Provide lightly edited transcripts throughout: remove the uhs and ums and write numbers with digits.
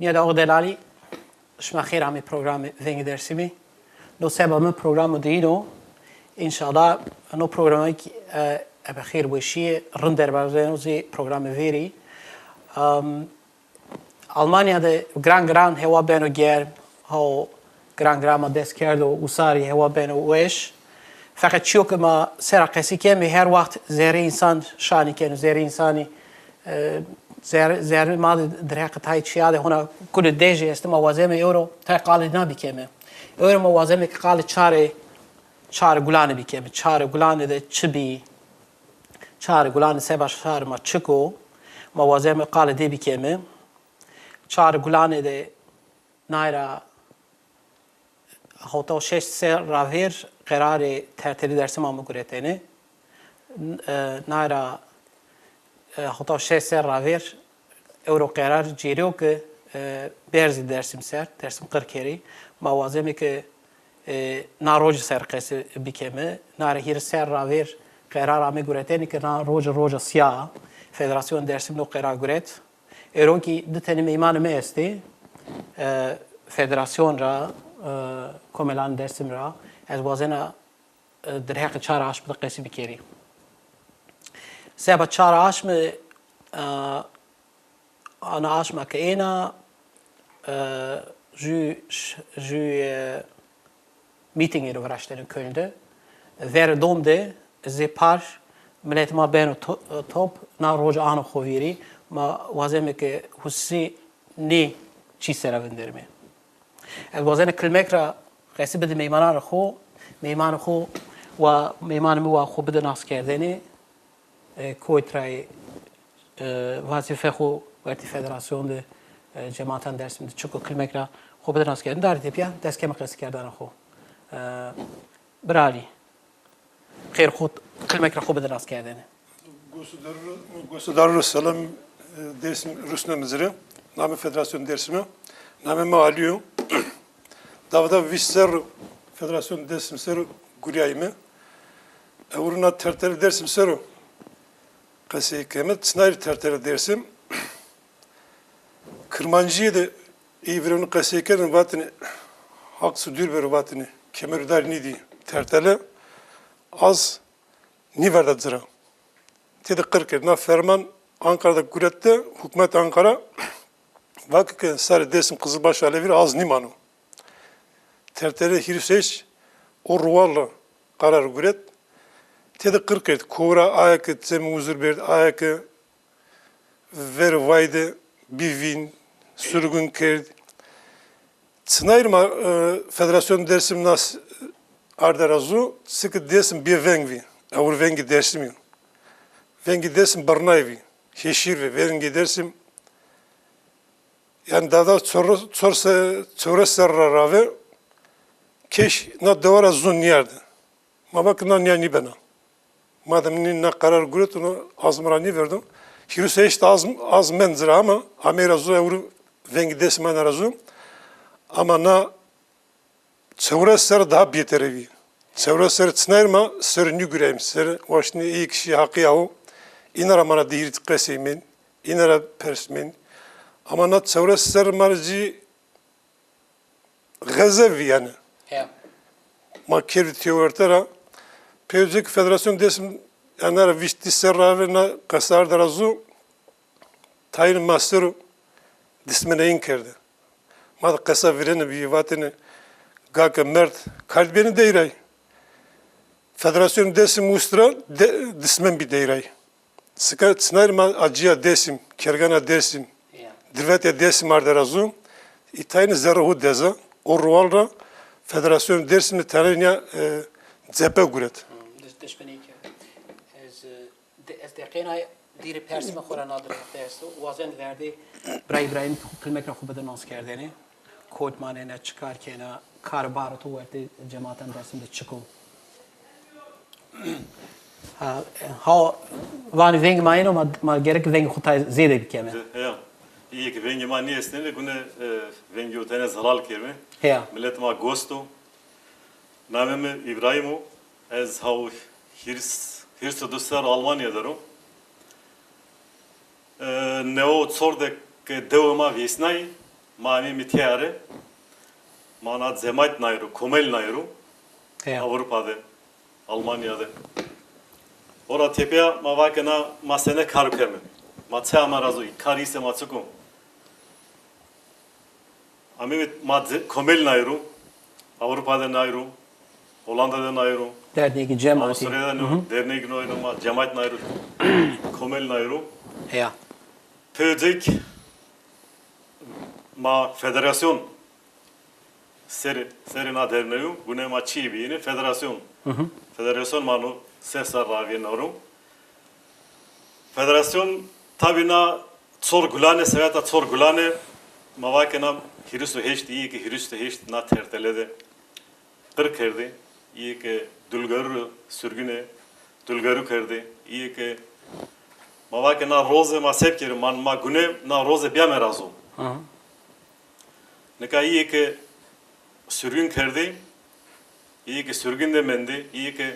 Niye de o delali şma khir ami programı Vengê Dersımi. No sebabı programı değil o. İnşallah no programı ki بخير وشيء رندر برزنوزي برنامج ویری آلمانیا ده گران هوا بینو گرم ها گران دست کرد و وساری هوا بینو وش فقط چیو که ما سرقسی که می هر وقت زیر انسان شانی کنه زیر انسانی زیر ما درک تای چیاده هونا کل دیجی است موازم یورو تای قال نبی کمه یورو موازم که قال چار گلانه بی کمه چار گلانه ده چبی چهار گلان سه باش چهار ما چکو موازم قال دی بکیمه چهار گلان ده نایرا هوتا شش سر راویر قرار ترتیلی درسم آمو گرتنه نایرا هوتا شش سر راویر اورو قرار جیرو که برزی درسم قرکری موازم که ناروج سر قیس بکیمه نایرا هیر سر راویر قرار آمی گرتنی که روز سیاه فدراسیون درسیم نو قرار گرت ایران کی دتنی میمان میستی فدراسیون را کاملان درسیم را از وزن در حق چهار عشم قیسی بکری سبب چهار عشم آن عشم که اینا جو میتینگ رو برشتن کنده ور دومده زیپار ملت ما بین توپ ناروج آن خویری ما وازم که حسی نی چی سر وندرمه. وازن کلمه را قصی بده میمان خو و میمان مو خو بده ناس کردنی کویترای وظیفه خو وقتی فدراسیون ده جماعتان درسیم ده چکو کلمه را خو بده ناس کردن داری تپیا دست کم قصی کردن خو برالی خیر خود کلمه را خوب درست کردن. گوسدار سلام درسم روسنا مزره نام فدراسیون درسمه نام ما علیو داودا ویسر فدراسیون درسم سر گوریایمه اورنا ترتل درسم سر قصی کمت سنایر ترتل درسم Kırmancı'yı da İbrahim'in kasiyken vatını hak sürdür bir vatını kemerdar nidi tertele az ni verdi zira. Dedi kırk na ferman Ankara'da gurette hükümet Ankara vakit sarı desim Kızılbaş Alevi az ni manu. Tertele hirseş o ruvarla karar guret. Dedi kırk kura ayak zemi uzur berdi ayak ver vaydı bivin sürgün kerdi. Sınayırma federasyon dersim nas ardarazu sıkı desim bir vengvi. Avur Vengê Dersımi. Vengê Dersımi barnayvi. Heşir ve Vengê Dersımi. Yani daha sonra serra rave keş na devara zun niyardı. Ma bak na niyani bana. Madem ni na karar guret onu azmrani verdim. Hiruse işte az menzira ama amera zu avur Vengê Dersımi arazu. Ama na sonra ser daha beterevi. Sonra ser tınayırma ser nü güreyim ser başını iyi kişi hakkı yahu inara mana dihirit kesimin inara persmin ama na sonra ser marci gazevi yani ma kervi teortera peyzik federasyon desim yani vişti serra na kasar darazu tayin masteru dismene inkerdi ma kasa verene bir vatını gaka mert kalbini değray Federasyon desim ustra dismen bir değray. Sıkat sınırma acıya desim, kergana desim, dirvete desim ardarazu. İtayını zerruhu deza. O ruvalra federasyon desim tanınya cephe guret. Dışbenike. Ez dekina diri persime khoran adre dersi. Vazen verdi. İbrahim kılmek ra khubeden nas kerdeni. Kod manene çıkar kena Karaboğa tu verdi cemaatan dersimde çıkı. Ha vani Vengê Mayno ma gerek Vengê Xutay zêde bikeme. Ya. İyi ki Vengê Mani esnede gune Vengê utene zalal kerme. Ya. Millet ma gosto. Namemi İbrahim ez hav hirs dostlar Almanya'da ro. Neo tsordek devama vesnay mami mitiyare mana zemayt nayru, komel nayru Avrupa'da, Almanya'da. Ora tepeye mavakena masene karukeme. Matse amarazu, karise matsukum. Amimit madze komel nayru, Avrupa'da nayru, Hollanda'da nayru. Derneği cemaati. Avusturya'da nayru, derneği nayru, cemaat nayru, komel nayru. Ya. Pöcek ma federasyon serina derneği bu ne ma çiğbiyini federasyon. Federasyon manu sesar raviye naru. Federasyon tabi na sorgulane sevata sorgulane mavakena hirisu heşti iyi ki hirisu heşti na tertelede kır kerdi iyi ki dülgarı sürgüne dülgarı kerdi iyi ki mavakena roze ma sepkeri man ma güne na roze biya merazo. Neka iyi ki sürgün kerdi iyi ki sürgün de mendi iyi ki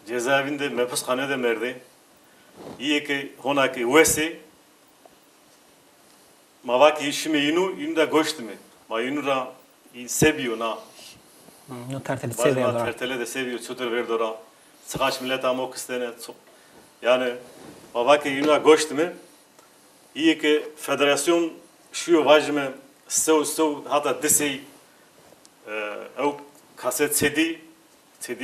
cezaevinde mefushanede merdi iyi ki honaki uesi mavaki işimi yinu da goştu mi ma yinu ra seviyor na No terteli bazı seviyorlar. tertele de seviyor çutur verdi ra sıkaç millet ama o kıstene yani mavaki yinu da goştu mi iyi ki federasyon şu vajme sev hatta desi ev kaset CD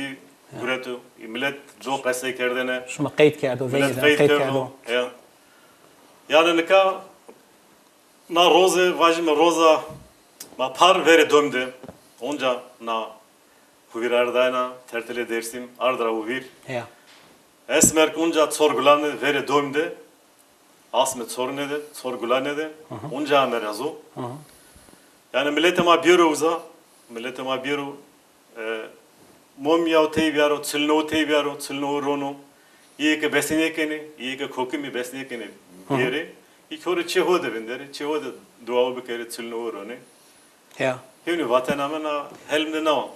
Guretu, millet çok kasay kerdene. Şuma kayıt kerdi o Millet Vengê kayıt kayıt kerdi. kerdi. Yani nika na roze vajme roza ma par vere dömde. Onca na xovirardena Tertelê Dersimi ardra xovir. Ya. Esmer onca sorgulanı vere dömde. Asmet sorunede, sorgulanede. Onca amerazo. Yani millete ma biro uza, millete ma biro mom yav teybiaro, tsilno rono, iyi ki besnekeni, iyi ki kokimi besnekeni biri, ilk hori çehode binderi, çehode duağı bir kere tsilno rono. Ya. Hevni vatanamena helmde ne var?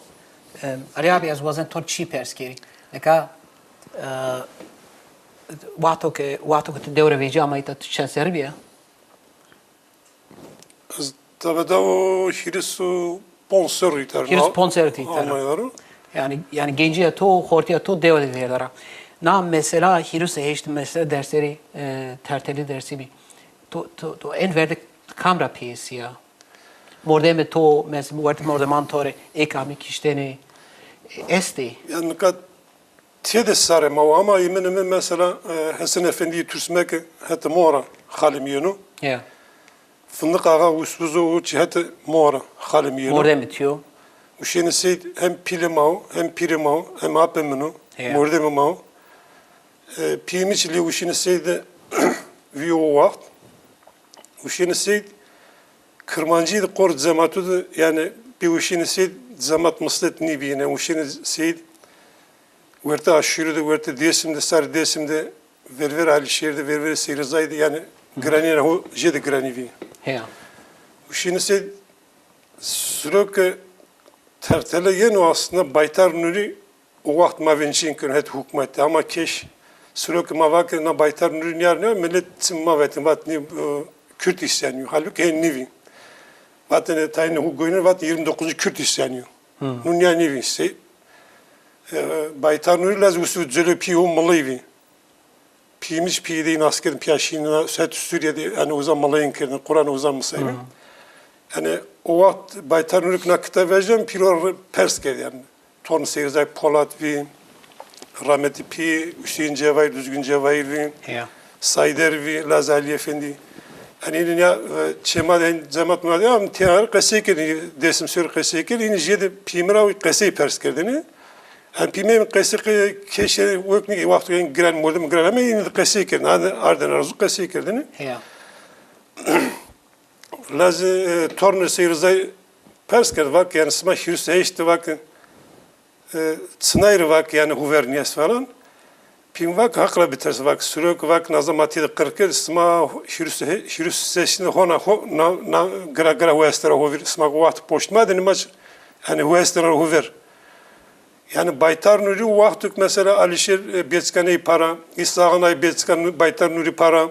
Ali abi az vazan tot çi perskeri. Neka وقتی که دور ویجا ما ایت چه سربیه؟ Tabii da o hirisu sponsor iter. Hiris sponsor iter. Almanya'ları. Yani genciye to, hortiye to devam ediyorlar. Na mesela hiris heşti mesela dersleri terteli dersimi. To en verdik kamera piyesi ya. Mordeme to mesela bu mordeman tore ekamik işteni esti. Yani kad tiyede sarı ama yemin mesela Hesenê Efendi'yi türsmek hatta mora halimiyonu. Ya. Fındık ağa usbuzu o cihete mora halimiyonu. Mordeme tiyo. Uşeni seyd hem pilimao hem pirimao hem apeminu. Mordeme mao. Piyemiçli uşeni seyde viyo vakt. Uşeni seyd kırmancıydı kor zematudu yani bir uşeni seyd zemat mıslet nibiyine uşeni seyd Verte aşırıda, verte desimde, sar desimde, verver Alişehir'de, verver Seyrizay'dı yani granine o jede granivi. Ya. Şimdi se sürekli tertele yeni aslında baytar nuri o vakit mavençin kön het hükümeti ama keş sürekli mavakı na baytar nuri yer ne millet sim mavetin vat ni Kürt isyanıyor. Halbuki en nivi. Vatene tayini hukuğunu vat 29. Kürt isyanıyor. Nun ya nivi se baytar nuri lazım usul zöle piyo malayvi. Piymiş piyedeyin askerin piyaşini set Suriye'de yani uzan malayın kerini Kur'an uzan mısayım. Yani o vakit baytar nuri nakıta vereceğim piro pers geldi yani. Torun Seyrizay Polat vi rahmetli pi Hüseyin Cevahir düzgün Cevahir vi Sayder vi Lazali Efendi. Yani ya çemaden zemat mı ya tiyar kaseyken desim sür kaseyken yine jede pimra kasey pers geldi. Yani pimem kasey keşe vakti vakti giren modum giren ama yine kasey geldi. Ardan arzu kasey geldi. Lazı torun Seyrizay pers geldi vak yani sma Hüseyin işte vakın sınayır vak yani huverniyes falan. Pim vak hakla biterse vak sürük vak nazamati de kırkır sma Hüseyin seçinde hona na gra huestera huvir sma guat poştma deni maç yani huestera huvir. Yani baytar nuri vaktuk mesela Alişer Betskan'ı para, İsa'nay Betskan baytar nuri para,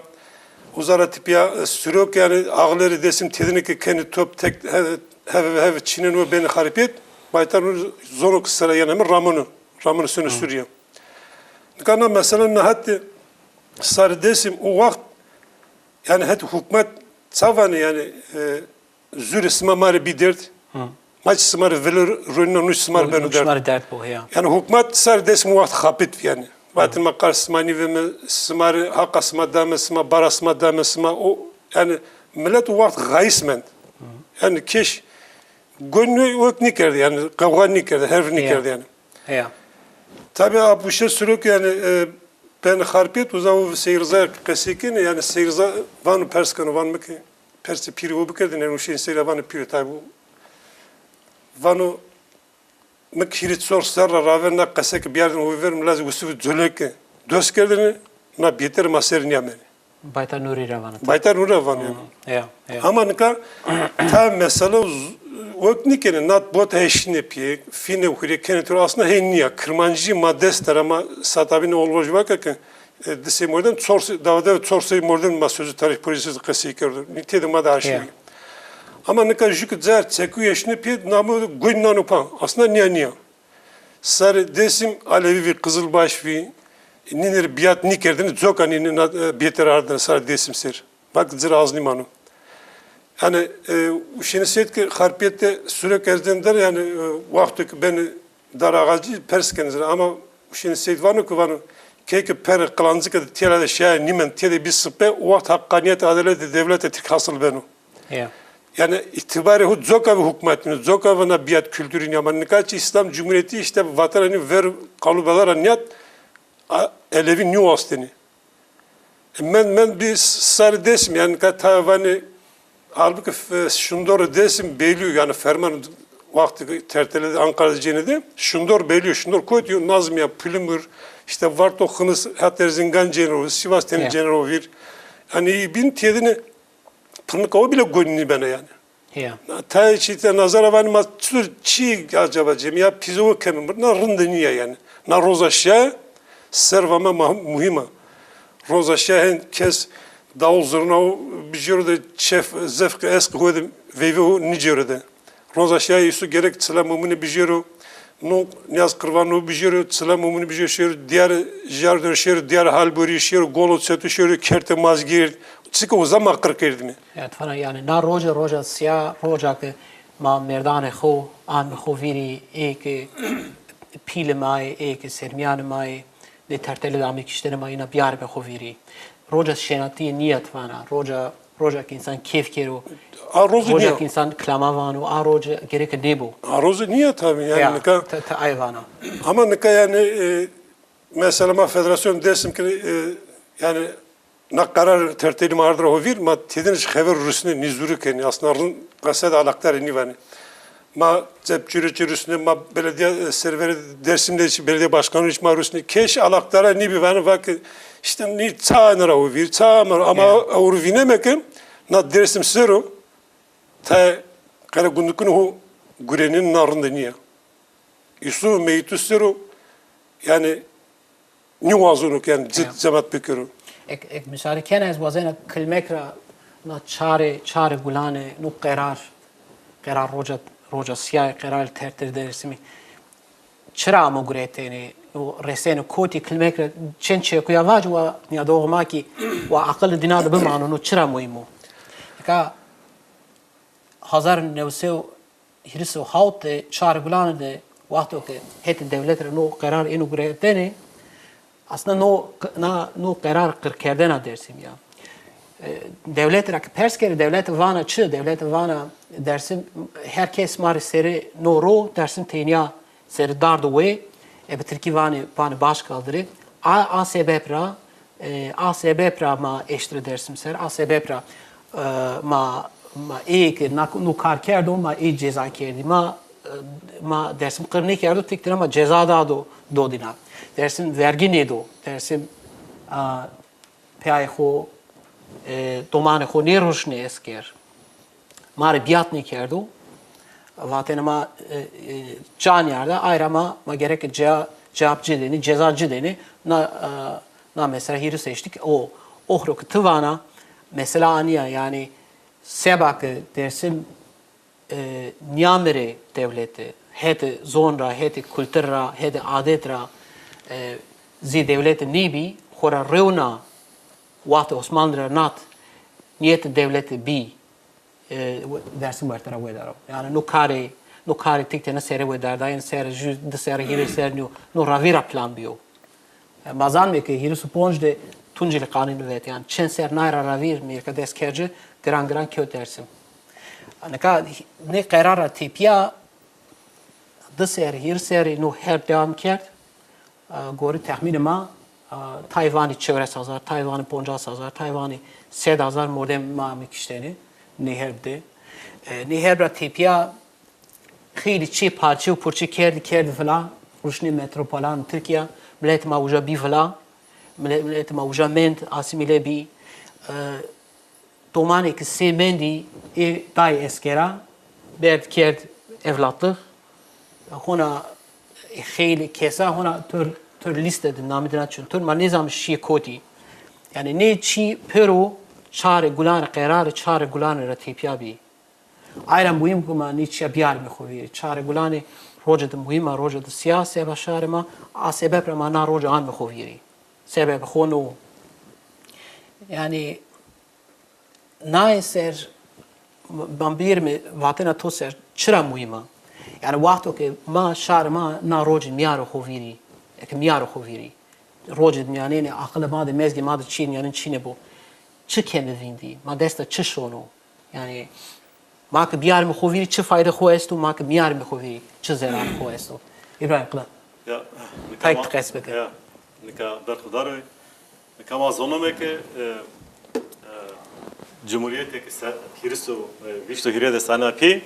uzara tipiya sürük yani ağları desim tedini ki kendi top tek hev Çin'in o beni haripet baytan zonu kısara yanımı Ramonu sönü sürüyor. Kana mesela ne hatta sarı desim o vakt yani hadi hükümet savanı yani zürü smamari bir dert. Maç smar velir rönün nuş smar beni dert. Yani hükümet sarı desim o vakt hapit yani. Vatin makar smani ve smar hakka smadame sma bara smadame sma o yani millet o vakt gaysmen. Yani keş gönlü yok nikerdi yani kavga nikerdi her nikerdi yani. Tabii bu şey sürük yani ben harpiyet uzavu seyirza kasikin yani seyirza van perskanı van mı ki persi piri o bükerdin yani o şeyin seyirza vanı piri tabii vanı mekhirit sor sarra ravenna kasek bir yerden o verim lazım usufu zöleke dös kerdini na beter maserin yameni. Baytar nuri ravanı. Baytar nuri ravanı yani. Ama ne kadar ta mesela Oknikene nat bot heşine piye fine ukure kenetur aslında henniya kırmancı maddesler ama satabine olvoş vakakın desem oradan sorsa davada sorsayı oradan masözü tarih polisi kasiye gördü. Nitede madde aşırı. Ama ne kadar jük zer çeku yaşını piye namı günnan upan aslında niye. Sarı desim Alevi ve Kızılbaş ve ninir biat nikerdini zokani beter ardına sarı desim ser. Bak zira ağzını manu. Yani şimdi seyit ki harpiyette sürek erzender yani vakti beni dar ağacı perskenizler ama şimdi seyit var ki var ki per kılancı ki tiyelade şey nimen tiyede bir sıpe o vakt hakkaniyet adalet devlet etik hasıl benu. Yani itibari hu zoka ve hükümetini zoka ve nabiyat kültürünü yaman nikaç İslam Cumhuriyeti işte vatanını ver kalıbalar aniyat elevi nüasteni. Ben bir sarı desim yani katavani halbuki şundor desim beyliyor yani ferman vakti terteledi Ankara'da cenedi şundor beyliyor şundor koyuyor Nazmiye Pülümür işte Varto Hınıs hatta Zingan Cenero Sivas Teni Cenero bir hani bin tiyedini pırnık o bile gönlünü bana yani. Ta içite nazara vani ma tür çi acaba cemiya pizovu kemim na rındeniye yani na rozaşya servama muhima rozaşya kes Davul zurna bir jürde şef zevk eski koydum ve Nijer'de. Roza şey isu gerek selamımını bir jürü no niyaz kırvanı bir jürü selamımını bir jürü diğer jardır şer diğer halburi şer golot setü şer kerte mazgir çıkı o zaman kırkırdı mı? Evet falan yani na roja siyah roja ki ma merdane xo an xoviri ek pile may ek sermiyan may de terteli damik işleri mayına biyar be xoviri. Roja şenatiye niyet vana, roja ki insan keyif kero, roja ki insan klama vanu, roja gerek debo. Roja niyet tabii yani nika. Ta ayvana. Ama nika yani mesela ma federasyon desim ki yani na karar terteli mardır o vir ma tediniş haber Rus'un nizuru keni aslında kasada alaktar ni vani. Ma cepçürü Rus'un ma belediye serveri Dersim'de belediye başkanı iş ma Rus'un keş alaktara ni bir vani vakit İşte ni çağınıra o vir çağınıra ama o vinemekim na Dersim sero ta kara gundukun o gürenin narında niye? Isu meytu sero yani ni vazunuk yani cemaat bekuru. Ek misali kenez vazena kilmekra na çare gulane nu karar roja siyah karar terteli dersimi çıra mı güreteni o resene koti kilmekra çençe kuya vaju wa niya doğma ki wa akıl dinada bimanu nu çıra muhimu. Ka 1900 hiriso haute çare gulane de vakti ki heti devletler nu karar inu güreteni aslında no karar kırdena dersim ya. Devletler perskeri devlet vana çı devlet vana dersim herkes mari seri no ro dersim tenya seri dardo ve Türkiye vani baş kaldırı a sebepra ma eştre dersim ser a sebepra ma ek nu kar kerdo ma ceza kerdi ma dersim kırne kerdo tiktir ama ceza da do dina dersim vergi ne do dersim peyho domane xo neroshne esker mare biat ne kerdo vaten ma can yarda ayrama ma gerek cevapçı deni cezacı deni na mesela hiri seçtik o ohrok tıvana mesela aniya yani sebak Dersim Nyamere devleti hedi zonra hedi kültürra hedi adetra zi devleti nibi hora revna Vat Osmanlı'ra nat niyet devleti bi Dersim vartara vedaro yani no kare tikte na sere vedar da en sere ju de sere hiri ser no ravira plan bio bazan me ke hiri suponj de tunjil qanin vet yani çen ser naira ravir mir ka deskerce gran kö Dersim anaka ne qarara tipya de ser hir seri no her devam kert gori tahmin ma Tayvan'ı çevres hazar, Tayvan'ı 50,000, Tayvan'ı 3,000 modem mamikişteni neherbde. Neherbra tipya خیلی چی پارچه و پرچه کرد فلا روشنی متروپولان ترکیه ملت ما وجا بی فلا ملت ما وجا مند آسیمیله بی دومانی که سه مندی دای اسکرا برد کرد evlatlık هنا خیلی کسا هنا تر لیست نامیدن چون تر ما نظام شی کوتی yani ne çi pero çare gulan قرار çare gulan رتیپیا بی Ayran muhim kuma niçe biyar mi khoviri. Çare gulani roja da muhima roja da siyasi başarı ma a sebep ma na roja an mi khoviri. Sebep khonu yani naiser bambir mi vatena toser çıra muhima. Yani vakto ke ma şar ma na roja miyar khoviri. Ek miyar khoviri. Roja yani ne akıl ma de mezgi ma de Çin yani Çin'e bu. Çı kendi vindi. Ma desta çı şonu. Yani ما که بیار میخوری چه فایده خو است و ما که بیار میخوری چه ضرر خو است İbrahim kla ya tayt qesbek ya nika berxdaro nika ma zonome ke Cumhuriyet ke hiristo visto hirede sana pi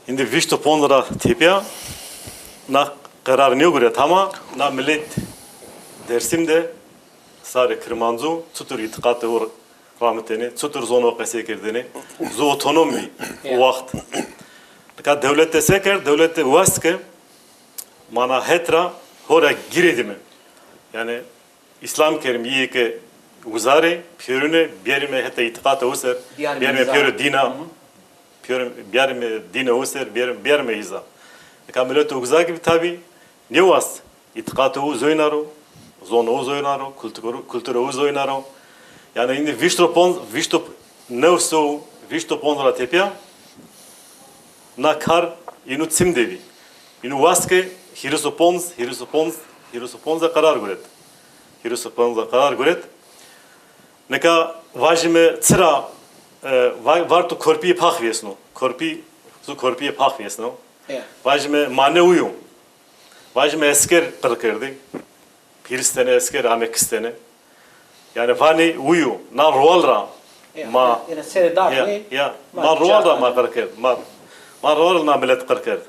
indi visto pondra tipya na karar ne göre tama na millet Dersim'de sare Kırmanzu tutur itikatı or rahmetini, tutur zonu kasekirdini, zo otonomi vakt. Ka devlette seker, devlette vaske, mana hetra hora giredi mi? Yani İslam kerim iyi ki uzare, piyerine biyerime heta itikata user, biyerime piyere dina, biyerime dina user, biyerime iza. Ka millete uzar gibi tabi ne vas? İtikata uz oynaro, zonu uz oynaro, kültürü uz oynaro. Yani indi visto nevso visto pondra tepya na kar inu cimdevi inu vaske hirisoponza karar göret neka vajime tsira varto korpi pakhviesno korpi pakhviesno vajime mane uyu vajime esker qirqirdi piristene esker amekistene yani vani uyu na rolra ma ya ma rolra ma qarqer ma rolra na millet qarqer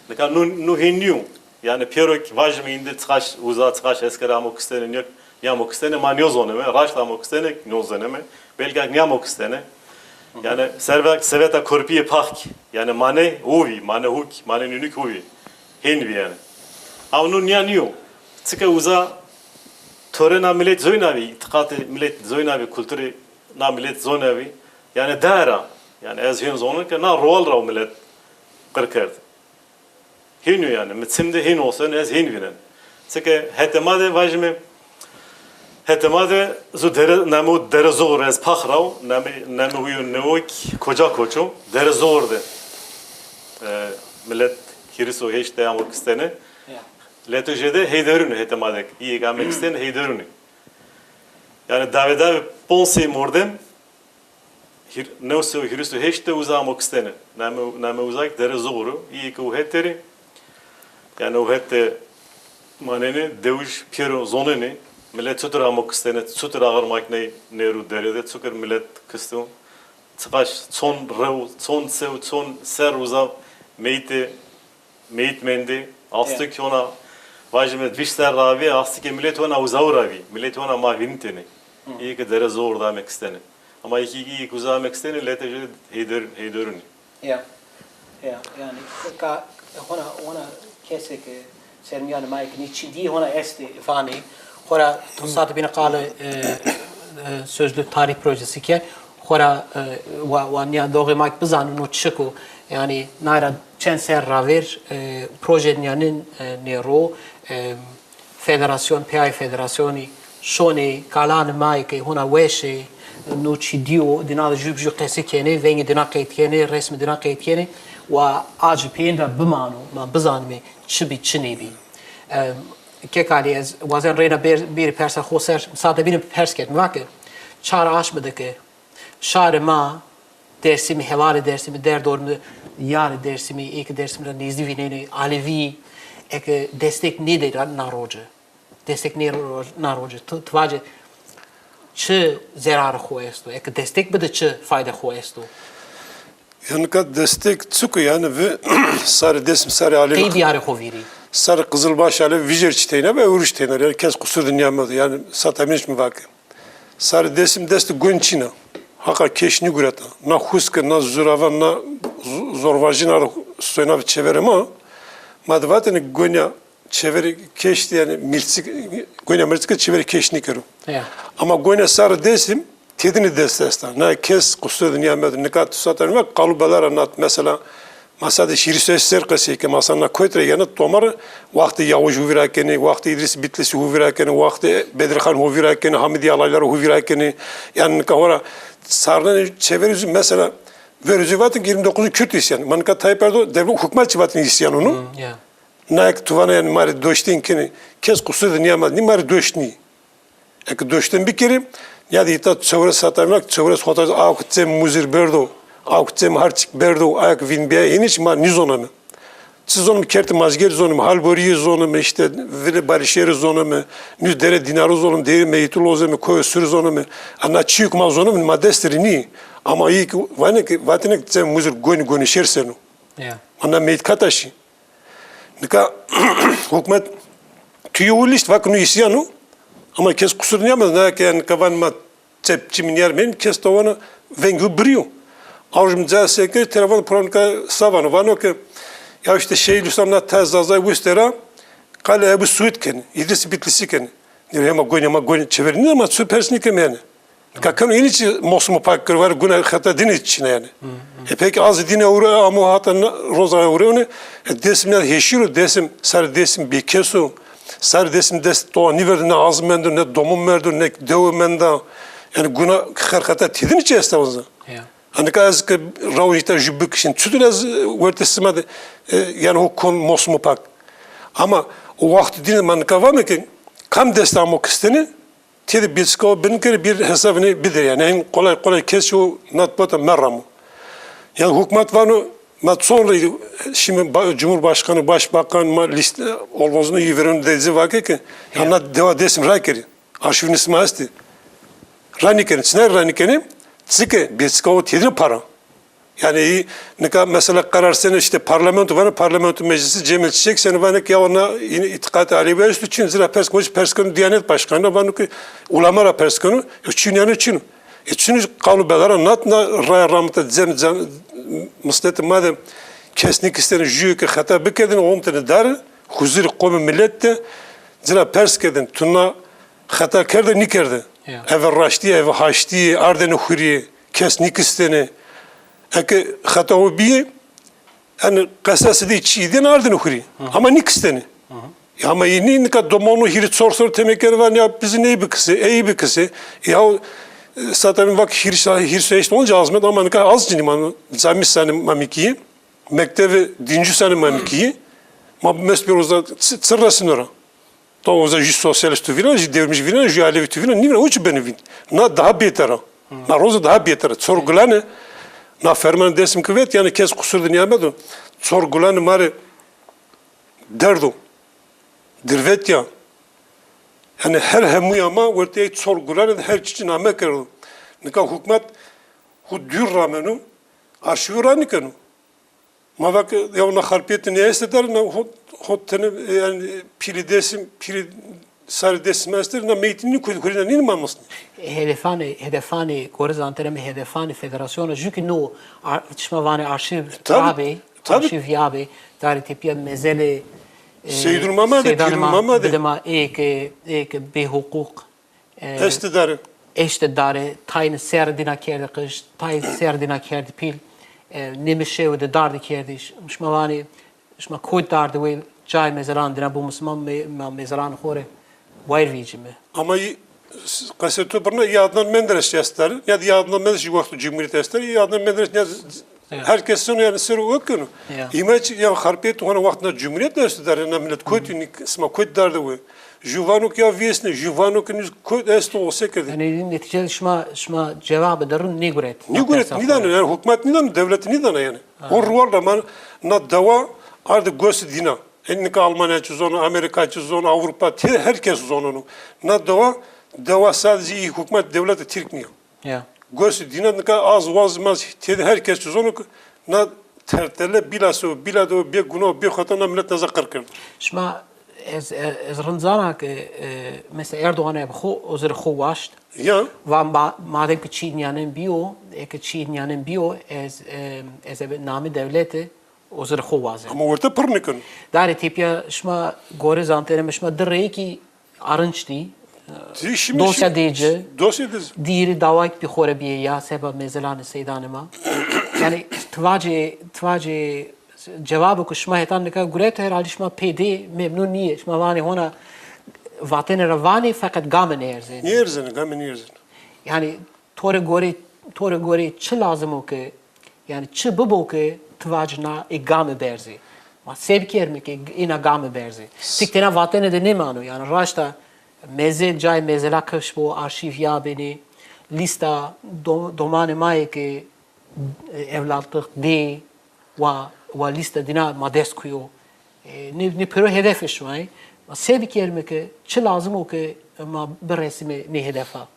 neka nu hinyu yani pierok vajmi indi tsash uza tsash eskera amokstene nyok yamokstene ma nyozoneme rashta amokstene nyozoneme belga nyamokstene yani seveta korpiye park yani mane huk mane nünük uvi hinvi yani avnu nyanyu tsika uza Torena millet zoynavi, itikatı millet zoynavi, kültürü na millet zoynavi. Yani dara, yani ez hin zonun ki na rol rav millet kırkırdı. Hinu yani, mitsimde hin olsun ez hin vinen. Çünkü hetemade vajme, hetemade zu namu dere zor ez pakhrav, namu huyu nevok koca koçu dere zordu. Millet kiriso hiç de amok istene. Letujede heyderuni hetemadek iyi gelmek isteyen heyderuni. Yani daveda ponsi mordem nevso hiristo heşte uzamak istene. Name uzak dere zoru iyi ki uheteri. Yani uhette maneni devuş piero zoneni millet tutur amak istene tutur ağırmak neru derede tutur millet kıstım. Tıkaş son rev son ser uzav meitmendi astık ona Vajme dvişler ravi, aslında millet ona uzav ravi, millet ona mavinteni. İyi ki dere zor da mek istene. Ama iyi ki uzav istene, letece heyderuni. Ya, yani ona kesek sermiyan maik ni çidi ona esti fani, hora tosat bina kale sözlü tarih projesi ki xora vanya doğrumak bizanın o çıku yani nayra çenser raver projenin nero federasyon PI federasyonu şone kalan mai ki huna veşe no cidio dinada jubju qesikene vengi dina qetkene resmi dina qetkene ve acipenda bimano ma bizanme çibi çinibi که کاری از وزن رینا بیر پرس خوسر ساده بینم پرس کرد می‌وکه چهار آش بده که شهر ما درسیمی هوار درسیمی در دورم یار درسیمی یک درسیم را نیزی وینه علیوی یک دستک نیده را ناروجه دستک ناروجه تو واجه چه ضرر خواه است یک دستک بده چه فایده خواه است Yani kad destek çıkıyor yani ve sarı desim sarı alem. Key bir yere koviri. Sarı kızılbaş alem vijir çiteyne ve uruş çiteyne yani kes kusur dünyamadı yani satamış mı vakı. Sarı desim desti gonçina. Haka keşni gurata. Na huska na zuravan na zorvajina stoyna çeverem ama madvatene gonya çeveri keşti yani milsik gonya milsik çeveri keşni kero. Ama gonya sarı desim tedini destekler. Ne kes kusur dünyamadı ne kadar satarım ve kalıbalar anlat mesela. Masada şirisöz serkası ki masana koytre yanı tomar vakti Yavuş huvirakeni, vakti İdris Bitlisi huvirakeni, vakti Bedirhan huvirakeni, Hamidi alayları huvirakeni yani kahora sarnan çeviriz mesela verici vatın 29'u Kürt isyanı. Manka Tayyip Erdoğan devlet hükümetçi vatın isyanı onu. Nayak tuvana yani mari doştin kini kes kusur dünyamaz ni mari doşni. Ek doştin bir kere ya da ita çevre satarmak çevre sotar avkıtse muzir berdo. Avkıtsem harçık berdo ayak vinbiye iniç ma nizonamı. Sizonum kerti mazger zonum halboriye zonum işte vile barişeri zonum nü dere dinarı zonum deri meyitul ozemi koyu sür zonum ana çiyuk ma zonum ma destri ni ama iyi ki vane ki vatine tsem muzur goni şersenu. Ana meyit kataşı. Nika hükümet tüyulist vaknu isyanu ama kes kusur niyamaz ne ki yani kavan ma çepçimin yermen kes tavana vengu briyo. Avcımca sekre telefon pronka savanı vano ki ya işte Lüslam'la tez azay vüstera kale Ebu Suudken İdris Bitlisi ken diyor ama goni çevirin ama süpersini kem yani kakano iniç mosmu pakkır var guna hata dini içine yani peki az dine uğra ama hata rozaya uğra onu desimler heşiru desim sar desim bir kesu sar desim des to niver ne azmendu ne domum merdu ne devmenda yani guna hata tidin içe estavazı Hani kaz ki ravita jübük için çütülez vertesmedi yani o kon mosmu pak. Ama o vakti dinle man kavam ki kam destamok isteni tedi bilsko ben kere bir hesabını bilir yani en kolay kesiyor natbata merramu. Yani hükümet var mat sonra şimdi Cumhurbaşkanı Başbakan ma liste olmazını yiverin dedi vakit ki yani deva desim rakeri arşivin ismi asti. Ranikerin siner ranikerin Zike bisko tedri para. Yani ne kadar mesela karar seni işte parlamento var parlamento meclisi Cemil Çiçek seni var ki ya ona itikat alibi üstü Çin zira perskonu Diyanet Başkanı var ki ulamara perskonu Çin yani Çin. Çin kalıbelara natna raya ramta zem muslet madem kesnik isteyen jüye ki hata bikedin omtene dar huzur kavmi millette zira perskedin tunna hata kerde nikerde. Ev raşti, ev haşti, ardene huri, kesnik istene. Eke hata o bir, yani kasası da çiğden ardene huri. Ama nik istene. Ama yine ne kadar domonu hirit sorsor temeker var ya bizi neyi bir kısı, iyi bir kısı. Ya zaten bak hirse işte olunca azmet ama ne kadar az cinim zamis sani mamikiyi, mektebi dinci sani mamikiyi. Ma mesbir uzda sırrasın ora. To oza ji sosyalist vina, ji devrimci vina, ji alevi vina, nivna uç beni vin. Na daha beter. Na roza daha beter. Sorgulane, na ferman desim kıvet yani kes kusur dünyamedu. Sorgulane mare derdo, dirvet ya. Yani her hemuyama ortaya sorgulane her çiçin amekerdu. Nika hükümet hu dür ramenu, arşivi ranikenu. Ma bak ya na harpiyeti ne isteder na hotene yani piri sarı desimester na meytini kurina ne mamasın. Hedefani korizantere mi hedefani federasyonu çünkü no çmavane arşiv tabi arşiv yabi dari tipiye mezele Seydun Mama da bedema ek be hukuk istidarı işte dare tayını serdina kerdi kış, tay serdina kerdi pil, nemişe ve de dardı kerdi. Şma vani, şma koyt dardı ve cay mezaran dina bu Müslüman mezaran hore vayr vicimi. Ama kaseto birine Adnan Menderes gösterir. Ya da Adnan Menderes vakti Cumhuriyet gösterir. Adnan Menderes herkes sonu yani sırrı okunu. İmaç ya harpiyet ona vaktinde Cumhuriyet gösterir. Ne millet koyt isma koyt dardı ve Juvanuk ya viyesne Juvanuk niz koyt esto olsa kerdi. Yani neticede şma cevabı darın ne göret? Ne göret nidan yani hükümet nidan devlet nidan yani. O ruvarda man na dava ardı göstü dina. Ennika Almanya çizonu, Amerika çizonu, Avrupa herkes zonunu. Na dava sadece iyi hükümet devleti Türkmiyor. Ya. Göstü dina nika az vazmaz herkes çizonu na tertele bilado bir günah bir hatana millet nazar kırdı. Şma ez rınzana ki mesela Erdoğan'a bu özür xuvaşt. Ya. Ve madem ki Çinyanın biyo, Çinyanın biyo ez nami devleti özür xuvazı. Ama orada pırnıkın. Dari tipya şma gore zantere şma dırrı ki arınçtı. Dosya deyince. Dosya deyince. Diri davayk bir xore biye ya sebep mezelanı seydanıma. Yani tvaci cevabı ku şma hetan nika guret herhalde şma pedi memnun niye şma vani hona vatene ravani fakat gamen erzin. Erzin, gamen erzin. Yani tore gore çı lazım o ki yani çı bu ki tvacna game berzi. Ma sebker mi ki ina game berzi. Tiktena vatene de ne manu yani raşta meze mezela kış bu arşiv ya beni lista domane mai ki evlatlık de ve lista dina madeskuyo ne pero hedefi şu an sebker mi ki çı lazım o ki ma bir resmi ne hedefa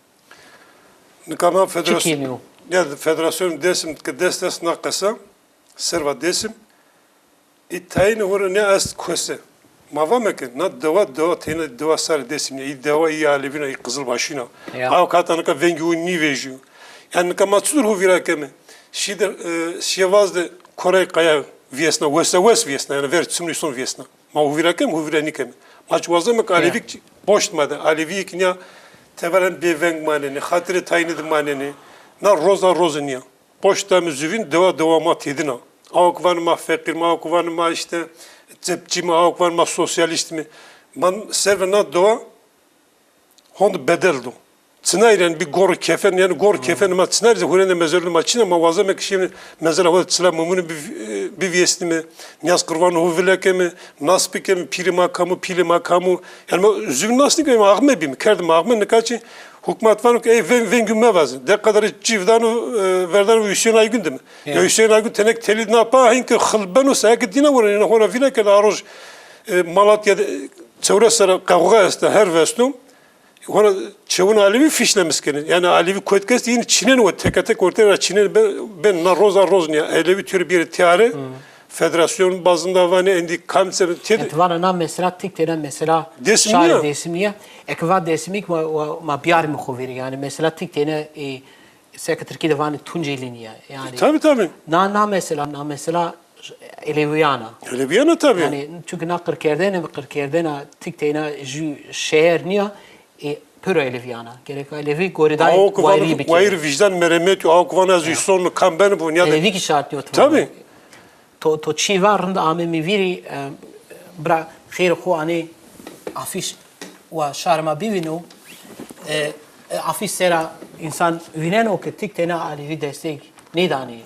Nikama federasyon ya federasyon desim ki destes nakasa serva desim itayne hora ne as kose mava ki na dava tene dava sar desim ya dava iyi alevina iyi kızıl başına avukatana ka vengi ni veju yani nikama tsudur huvira keme şivazde Kore kaya viesna wes viesna yani ver tsumni son viesna ma huvira nikem maç vazım ki alevik boştmadı alevik ne tevelen bir vengmaneni hatırı tayini maneni na rozanya boşta müzivin deva ma tedina avukvan ma fakir ma avukvan ma işte cepçi mi avukvan ma sosyalist mi man servena deva hond bedeldo Çınayren bir gor kefen yani gor kefen ma çınayren hurene mezarlı maçına ma vazame ki şimdi mezara var çıla mumunu bir viesni mi niyaz kurvan huvleke mi naspike mi pili makamu yani züvün nasıl ki ağme bir mi kerdim ağme ne kaçı hükümet var ki vengümme vazı de kadar civdanı verdan Hüseyin Aygün değil mi ya Hüseyin Aygün tenek telid ne yapar hinki xılbenu sakit dine var yani hona vileke aroj Malatya'da çevresara kavga este her vestum ona çevun Alevi fişlemişken yani Alevi koytkes yine Çin'in o tek ortaya Çin'in ben na roz niye Alevi tür bir tiyare federasyon bazında var ne endi kamse tedi var na mesela tikteden mesela şahit desimliye ekva desimik ma biyar mı xoveri yani mesela tiktene sekreterki var ne Tunceli'niye yani tabii na mesela Eleviyana tabii yani çünkü na Kırkerdena tiktene şehir niye pür Eleviyana. Gerek Elevi goriday vayri bir. Vayri vicdan merhamet yok. Avukvana züston kamben bu. Elevi ki şart yok. Tabii. To çivarında amemi viri bra xeyr xo ani afiş ve şarma bivinu afiş sera insan vinen o ki tiktene Alevi destek ne dani?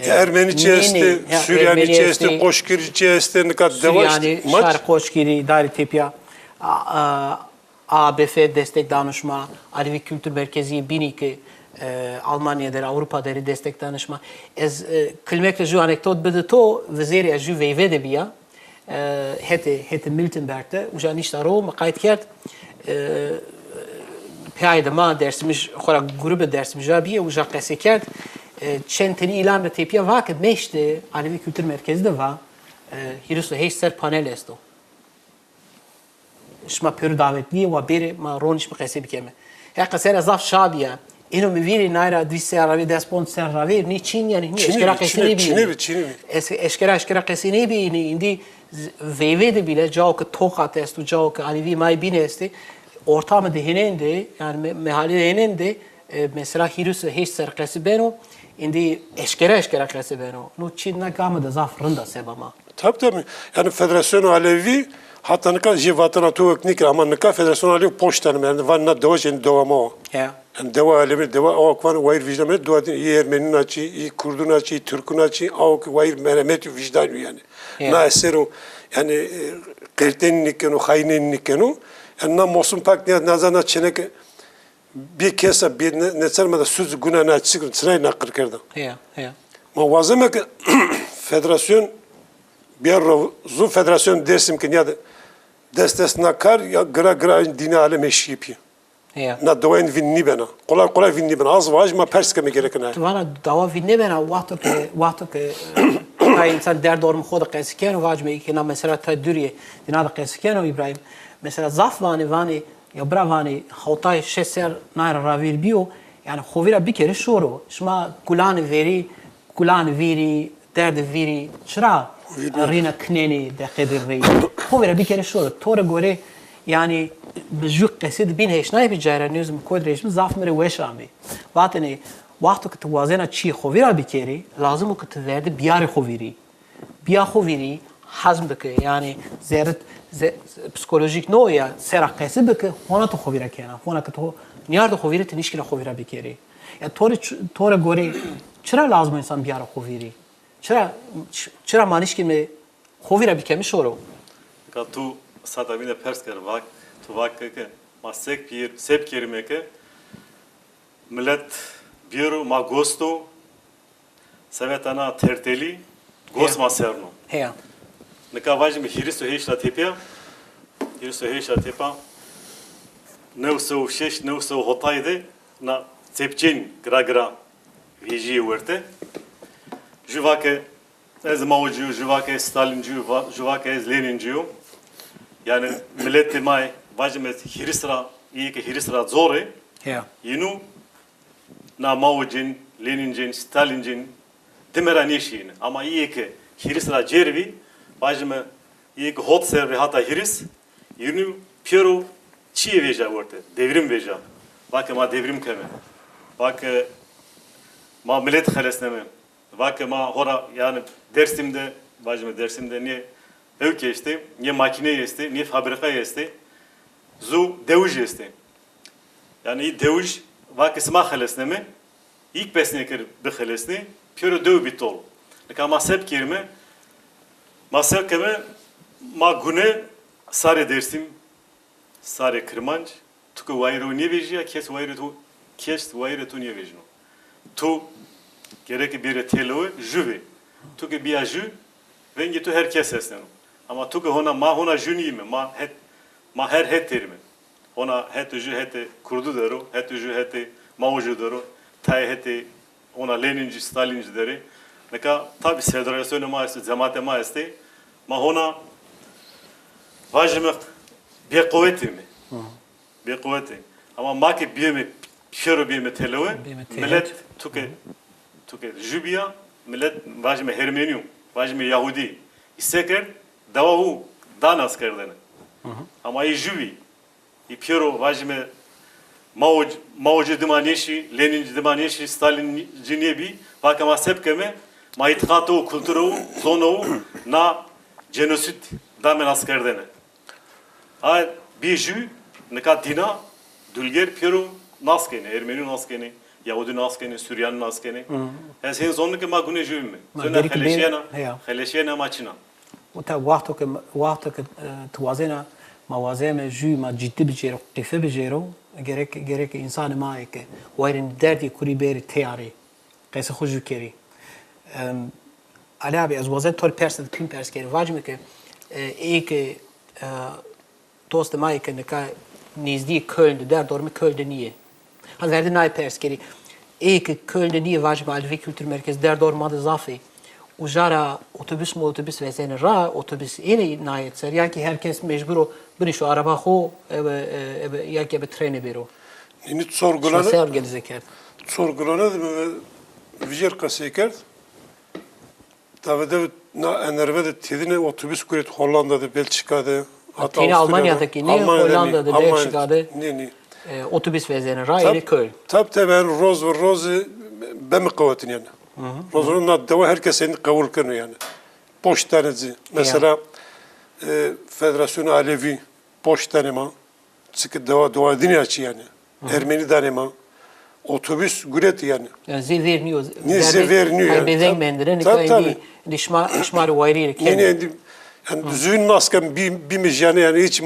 Ermenice este, Süryanice este, Koşkirice este, ne kadar devaş. Süryani, Şar Koşkiri, Dari Tepya, ABF destek danışma, Alevi Kültür Merkezi bini ki Almanya'da, Avrupa'da destek danışma. Ez kılmekle ju anekdot bide to, vezeri ju veyvede biya, hete Miltenberg'de, uca niştaro, makayet kert, piyayda ma dersimiz, xora grubu dersimiz biya, uca kese kert, çenteni ilan da tepya vakit meşte Alevi Kültür Merkezi'de var, hirusu heysser panel esto. شما پیر دعوتنی و بری ما رونش بقیسی بکیمه. هر قصر از اف شادیه. اینو می‌بینی نایرا 200 راوی دستپون سر راوی نی چین یعنی اشکرا قیسی نبینی. اشکرا قیسی نبینی. ایندی ویوید بیله جاو که توقات است و جاو که آلیوی مای بینه است. ortamı deheninde yani mehalle deheninde mesela hirüsü hiç serkesi beno indi eşkere kesi beno. Nu Çin'e gamı zafrında sebama. Tabii. Yani Federasyonu Alevi hatta ne kadar jivatına tuvaknik ama ne kadar Federasyonu Alevi poştanım yani vanna dovacın dovama o. Ya. Yani deva Alevi deva o akvan vayır vicdanı dua din iyi Ermeninin açı, iyi Kurdun açı, iyi Türk'ün açı, o vayır merhamet vicdanı yani. Na eseru yani kırtenin nikenu, haynenin nikenu. Yani na mosum pak ne nazana çenek bir kese bir ne sermede söz günahına açık sırayı nakır kerdim. Ya. Ma vazeme ki federasyon bir zu federasyon dersim ki ya destes nakar ya gra dini alem eşi yapıyor. Ya. Na dolayın vinni bana. Kolay vinni bana. Az vaj ma perskeme gerekene. Vana dava vinne bena vakti ki hay insan der doğru xoda qesiken vaj me ki na mesela ta duriye dinada qesiken İbrahim mesela zaf vani ya bra vani hotay şeser nayra ravir bio yani xovira bir kere şoro şma kulan veri derde veri çıra rina kneni de qedri xovira bir kere şoro tora gore yani بجوق قصيد بين هيش ناي بجارة نيوز مكود ريش مزاف مري ويش عمي وقتني وقت كتوازنا تشي خوفيرا بكيري لازم كتفرد بيار خوفيري بيا خوفيري حزم بك يعني زيرت psikolojik نوع يا سرا قصيد بك هنا تو خوفيرا كينا هنا كتو نيار تو خوفيرا تنيشكلا خوفيرا بكيري يا تورا غوري چرا لازم انسان بيار خوفيري چرا مانيش كي خوفيرا بكمي شورو Tu sada bine persker vak tu vak ke ma sep kerime ke millet biru ma gosto sevetana terteli gos ma serno. هيا Ne kavajim hirisu heşla tepa ne so şeş ne so hotayde na sepçin gra viji verte juvake ez maucu juvake stalincu juvake ez lenincu yani milleti may vajmet hirisra iyi ki hirisra zore هيا yinu na maucin lenincin stalincin demeranişin ama iyi ki hirisra cervi vajme iyi ki hot servi hata hiris yinu piero çiye veja vorte devrim veja bak ma devrim keme bak ma millet xalesneme bak ma hora yani Dersim'de niye evke işte, niye makine işte, niye fabrika işte, zu devuj işte. Yani iyi devuj bak isma xalesne mi? İlk besne kir bi xalesne, piyoro dev bitol. Leka ma sep kirme, ma sep keme, ma gune sare Dersim, sare Kırmanç, tuku vayro niye vejiya, kes vayro tu niye vejno. Tu gerek bir teloy, juve. Tu ki biya ju, Vengê tu herkes hesneno. Ama tu ki hona juni mi, ma her het terimi. Hona het ju hete Kurdu dero, het ju hete Maucu dero, tay hete ona Leninci, Stalinci deri. Neka tabi federasyonu ma este, cemaate ma este, ma hona vajime bir kuvveti mi? Bir kuvveti. Ama ma ki bir mi telowe, millet tu ki jubiya, millet vajime Hermeniyum. Vajme Yahudi iseker davahu danas kerdene. Ama i juvi i piero vajme Maucu dimaneşi, Leninci dimaneşi, Stalinci nebi vakama sepkeme ma itkatu kulturu zonou na genosit damen askerdene. Ay bir ju neka dina dülger piero naskene, Ermeni naskene. Yahudi naskene, Süryan naskene. Sen sonundaki ma gune jümme. Sonra xeleşiyena maçına. وتا وقت که توازنا موازم جو ما جدی بجیرو قفه بجیرو گرک انسان ما که وایرن دردی کری بری تیاری قصه خوشو کری علاوه از وازن تور پرسد پیم پرس کری واجمه که ای که دوست ما که نکا نزدیک کöln در دورم کöln نیه از verdi nay pers keri ey ki Köln'de niye vacib Alevi Kültür Merkezi der dormadı zafi ujara otobüs ve seni ra otobüs yine nayet ser ya ki herkes mecbur biri şu araba ho ya ki bir treni biro Yine sorgulana vijer kaseker tavada na enervede tedine otobüs kuret Hollanda'da Belçika'da Hatta Yine Almanya'daki ne? Hollanda'da, Belçika'da ne? otobüs vezeni Rayeli Köln. Tabii ben roz ben mi kavatin yani. Rozun deva herkes seni kabul kırıyor yani. Boş tanesi. Mesela Federasyon Alevi boş tanema. Çünkü deva dini açı yani. Ermeni tanema. Otobüs güreti yani. Yani zil vermiyor. Ne zil vermiyor yani. Bezeng mendire Tabii. Nişmar vayri kendi. Yani züğün maskem bir mecane yani hiç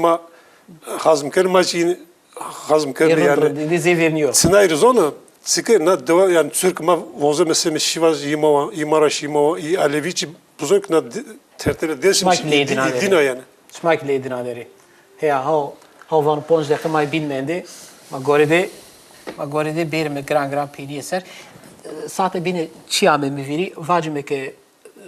hazım kırmacı yine hazım kırdı yani. Zil vermiyor. Sınayırız onu. Çünkü na deva yani Türk ma voze mesela şivaz imava imaraş imava i Alevici buzuk na tertele desin dina yani. Smak leydin aderi. Ya ha van ponj de kemay bilmendi. Ma gorede bir gran pedi eser. Sate bine çiame mi veri vacime ke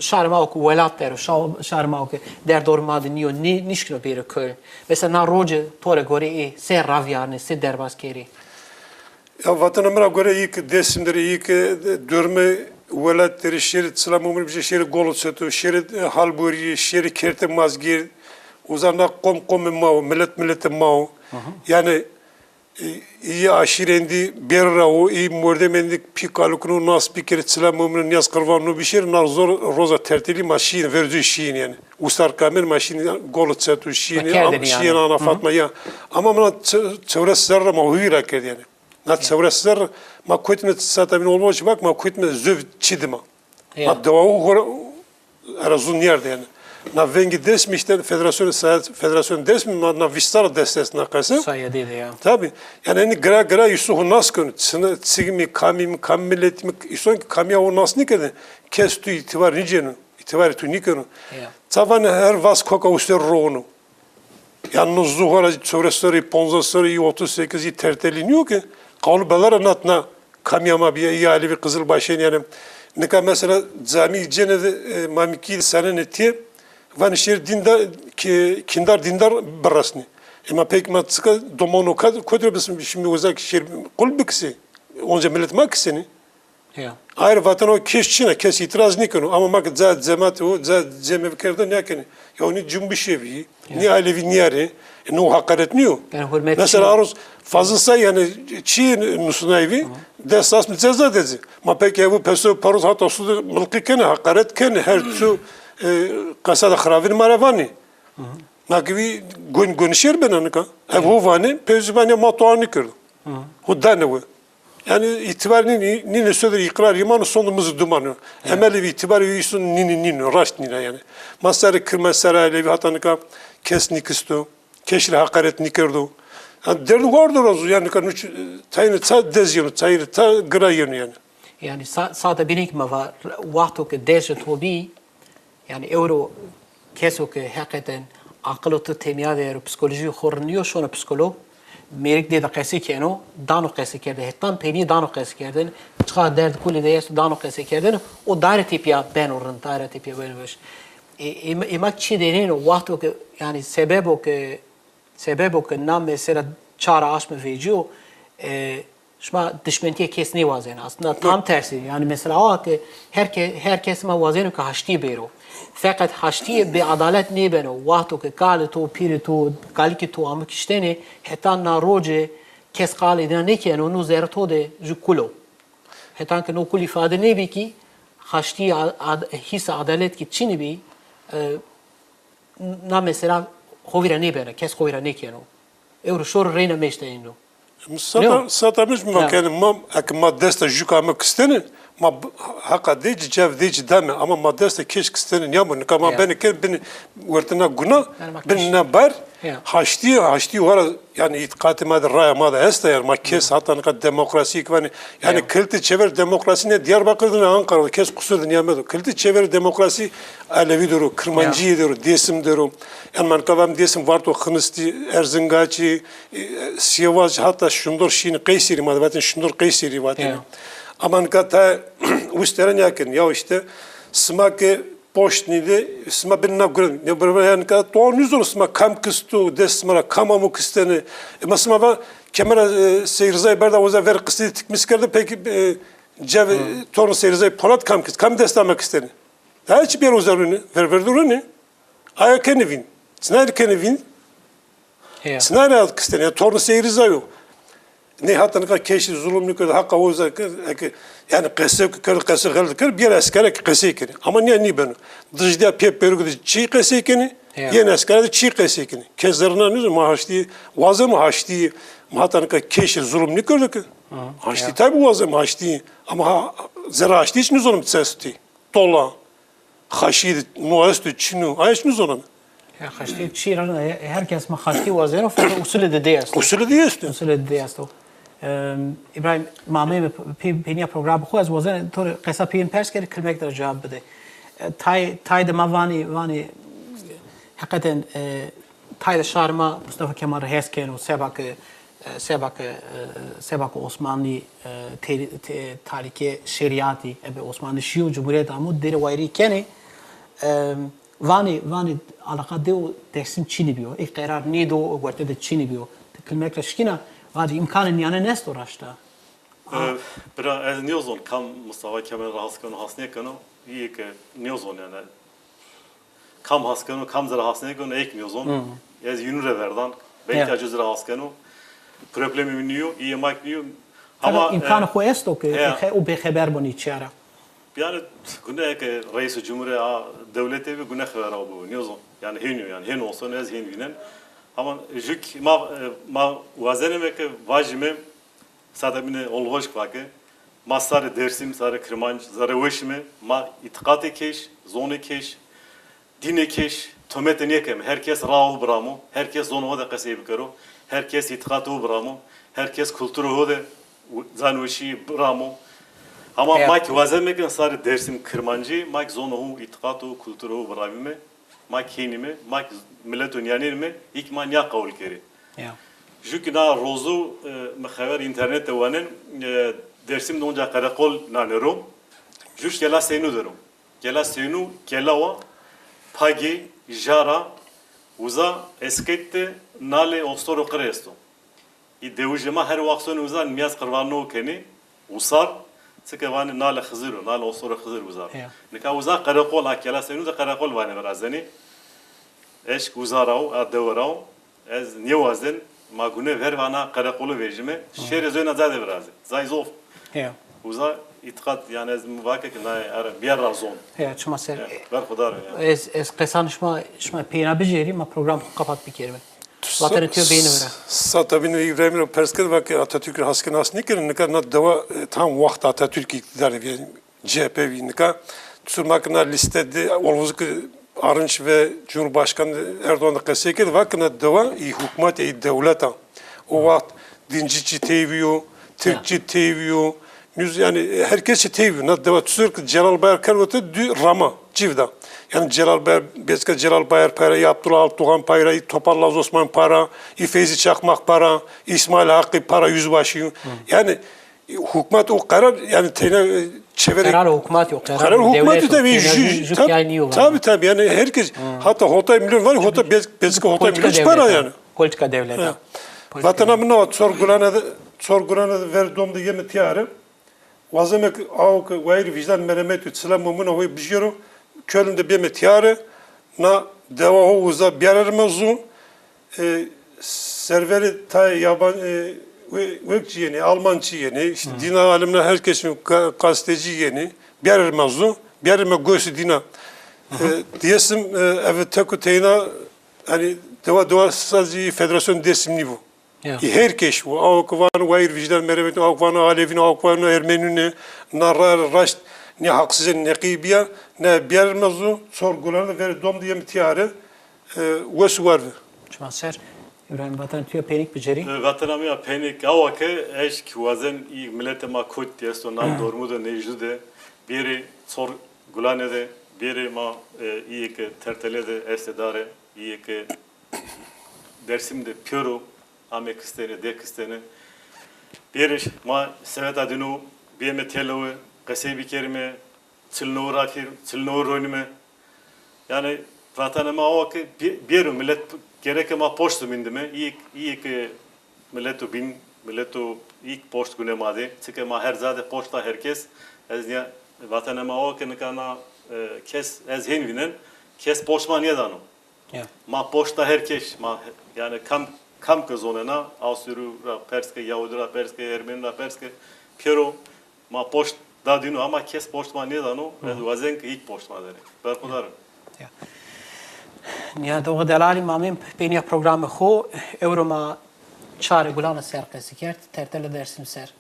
şarma oku velat der şarma oku der dormade niyo nişkno bir Köln. Mesela na roje tore gore se raviarne se derbaskeri. Ya vatanımıza göre ilk desimleri ilk dörme velatleri şerit sılamımır bir şerit golotsetu şerit halburi şerit kerte mazgir uzana kom mao millet mao yani iyi aşirendi berrao iyi mordemendik pikalukunu nas bir kere sılamımır niyaz karvanu bir şerit nar zor roza terteli maşin verdiği şiin yani ustar kamer maşin golotsetu şiin ana fatma ya ama bana çevresi zarra ma huyra kerdi yani. Na çevresler ma kuytme satamin olmaz bak ma kuytme zöv çidima. Ma deva arazun yerde yani. Na Vengê Dersımi federasyon Dersımi na vistara destes na kası. Sayı dedi ya. Tabii. Yani hani gra Yusuf'u nas konu. Sını sigmi kamilletimi Yusuf'un kamya o nas nikede. Kes tu itibar nicenu. İtibar tu nikenu. Tavan her vas koka uster roğunu. Yalnız zuhara çevresleri 15'leri 38'i terteliniyor ki. Kavlu belara natna kamyama bir iyi Alevi Kızılbaşı'nın yani ne kadar mesela cami cennet mamiki senin etiye van şehir dindar ki kindar dindar barasni ama pek matska domonu kadar bizim şimdi uzak şehir kulbiksi onca millet makseni ayrı vatan o kes itiraz ne konu ama mak cemaat o cemevkerde ne konu ya onu cumbişevi ni Alevi niyari ne o hakaret niyo mesela aruz fazlasa yani Çin nusunayvi destas mı ceza dedi ma pek evu peso paruz hatta su mülki kene hakaret kene her su kasada xravin maravani ma gibi gönüşer ben anka evu vani pezbane matoani kırdı hudane bu yani itibarını nine söder ikrar imanı sonumuzu dumanı emeli itibarı yüzün nini raşt nine yani masarı kırmasara alevi hatanıka kesnikistu keşri hakaret nikerdu derdi vardır o yani kan tayını ta dezyonu tayını ta grayonu yani. Yani sade binik ma var vakto ke deset hobi yani euro keso ke hakikaten akıllı temya der psikoloji horniyor şona psikolog merik de qesi keno dano qesi kerde hetan peni dano qesi kerden çıka derd kulli de yes dano qesi kerden o daire tipiya ben orun daire tipiya böyle baş emak çi denen vakto ke yani sebebo ke nam mesela çara aşma veciyo şma düşmentiye kesni vazen aslında tam tersi yani mesela o ki herkes ma vazen ki haşti bero fakat haşti be adalet ne beno vakto ke kale to piri to kalki to amk işteni hetan na roje kes kale de ne ki onu zerto de jukulo hetan ke no kul ifade ne bi ki haşti his adalet ki çini bi na mesela xovirardena kes xovirardena euro şor reyna meşteyino Satamış mı bakayım ma desta juka mı kisteni ma haka deci cev deci deme ama ma desta keş kisteni ya bunu kama beni vertena guna ben ne bar haşti var yani itikatime de raya ma da hesta yer ma kes hatta ne demokrasi kvani yani kilti çevir demokrasi ne Diyarbakır'da ne Ankara'da kes kusurdu niyemedo kilti çevir demokrasi Alevi duru Kırmancı duru desim duru yani man kavam desim varto xnisti Erzingaçı Siyavaz hatta şundur şini Kayseri ma da şundur Kayseri var aman kata usteren yakın ya işte smake poşnide sma ben na gurun ne böyle yani kata toğunuz olur sma kam kıstu desmara kamamu kısteni masma va kamera seyrizay berda oza ver kıstı tikmiskerdi peki cev torun seyrizay polat kam destamak isteni hiç bir uzarını ver verdurunu aya kenevin snar kenevin Sınavı kıstene yani torunu seyiriz yok. Ne hatta ne kadar keşi zulümlü kadar hakka o yüzden yani kese kır bir askere kese kiri. Ama ne ben dışda pep pergüde çiğ kese kini yeni askerde çiğ kese kini. Kezlerine ne maaştı vazı maaştı hatta ne kadar keşi zulümlü kadar maaştı tabi vazı maaştı ama zara açtı hiç ne zulüm tsesti. Tola haşid muastu çinu ayış ne zulüm. خشتی چی را هر کس ما خشتی وازه رو فقط اصول دیده است. Usulü değilsin. اصول دیده است. İbrahim mamay peniya program bu az وازه تو قصه پین پرس کرد کلمه در جواب بده. تای دم وانی حقیقتا تای شارما مصطفی کمال هست که نو سباق عثمانی تاریخ شریعتی به عثمانی شیو جمهوریت آمود در وایری کنی وانی علاقه دیو دستم چینی بیو یک قرار نیدو وقتی د چینی بیو کلمه کشکینا وادی امکان نیانه نست ورشته برا از نیوزون کم مصطفی کمال راست کنه حسنی کنه یک نیوزون yani kam haskanu kam zara hasne کنه یک نیوزون از یونور وردان belki acı zara haskanu problemi niyo iyi mak niyo ama imkan خو است که او به خبر بونی چرا yani günde ki reis cumhuriyet devleti ve günde haber bu niyozon yani heniyor yani hen olsa ne hen binen ama jük ma vazeneme ki vajme sadamine olvoş vakı masarı dersim sarı kırmanç zarı veşme ma itikati keş zone keş dine keş tomete niye kem herkes rahu bramo herkes zonu da kasayı karo herkes itikatı bramo herkes kültürü de zanveşi bramo ama mak vazemekin sarı dersim kırmancı mak zonuhu itikatu kültürü bravime mak henime mak milletun yanirme ilk man ya kavul keri. Çünkü na rozu mekhaver internette vanen dersim donca karakol nanerum. Juş gela senu derum. Gela senu gelawa pagi jara uza eskette nale ostoro kresto. I devujema her vakson uza niyaz kırvanı keni usar سکه وانی نال خزیرو نال اصور خزیر گذار. نکه وزا قرقول اکیلا سینو ز قرقول وانی برازنی. اش گذاراو ادوراو از نیوازن ماگونه ور وانا قرقولو ویجمه شهر زوینا زاده برازه. زایزوف. وزا itikat yani ez müvakek ne bir razon. Ya çuma ser. Ver kudar ya. Ez qesan şma peyna biceri ma program kapat bikerme. Vatanı tüyo beyni vera. Tabii İbrahim'in persked var ki Atatürk'ün haskını asını ki ne kadar dava tam vakit Atatürk iktidarı yani CHP ne kadar Türkmenler listede olvuzuk Arınç ve Cumhurbaşkanı Erdoğan'da kasıked var ki ne dava hükümet devleta o vakit dincici teviyor, Türkçi teviyor, yani herkes teviyor. Ne dava Türk Celal Bayar Kervat'ı Rama civda. Yani Celal Bayar para, Abdullah Altuğan para, Toparlaz Osman para, Feyzi Çakmak para, İsmail Hakkı para yüzbaşı. Yani hükümet o karar yani çevre karar hükümet yok. Karar hükümeti tabii tabii yani herkes hatta Hotay milyon var Hotay bezki Hotay milyon para yani. Politika devleti. Vatanamın ne sorgulana verdiğimde yeme tiyarı. Vazemek avuk vayri vicdan merhamet ütselen mumuna hoy bijero Köln'de bir metiyarı na deva uza biarermezu serveri ta yaban Vekçi yeni, Almançı yeni, işte dina alimler herkesin gazeteci yeni, biarerme göğsü dina. Diyesim evet teku teyna hani deva sadece federasyon desim nivu. Herkes bu. Avukvanı vayr vicdan merhamet, avukvanı Alevin, avukvanı Ermenine, narar raşt ne haksız ne kıybiya ne biarermezu sorgularını ver dom diye mitiyarı vesu vardı. Çuma ser. İbrahim vatanı tüyo penik beceri. Vatanı ya penik ama ki eşk vazen iyi millete ma kut diye sonra dormuda nejde biri sorgulane de biri ma iyi ki tertele de estedare iyi ki dersimde piyoro ame kistene de kistene biri ma sevet adını bir metelo kasebi kerime çılnur akir çılnur oynime yani vatanıma o ki bir millet gerek ama postu mindime iyi ki milletu bin milletu ilk post güne madi çünkü ma her zade posta herkes ez ya vatanıma o ki ne kana kes ez henvinen kes postman ya dano ma posta herkes ma yani kam kam ke zonena Asuru ra Perske Yahudi ra Perske Ermeni ra Perske Pero ma post da dinu ama kes post ma ne dano vazen ke ilk post ma dere berkudarım. Ja, door delali mamim penia programma go euroma çare gulana ser qesikert tertele dersim ser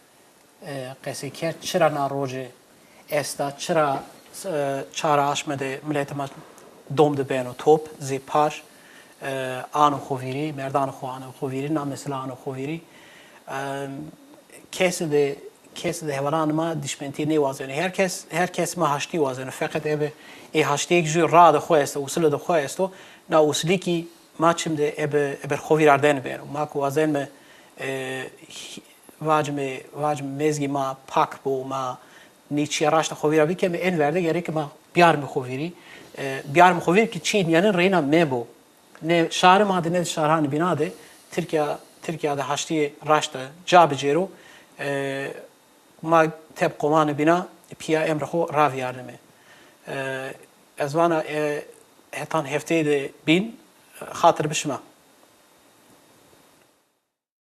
qesikert çira na roje esta çira çara aşmede milletema dom de beno top zipar ano xoviri merdan xo ano xoviri na mesela ano xoviri kese de hevaran ma dişmenti ne vazene herkes ma haşti vazene fakat ebe haşti ju ra de xoesto usul de xoesto na usliki maçım de ebe xovirardena beno ma ko vazen me vajme mezgi ma pak bu ma niçi araçta xovira bir keme en verde gerek ma biyar mı xoviri biyar mı xovir ki Çin yani reyna mebo ne şahre madde ne şahran binade Türkiye'de haşti raşta cabecero ma tep komanı bina piya emrho rav yardımı ezvana hetan heftede bin hatır bişma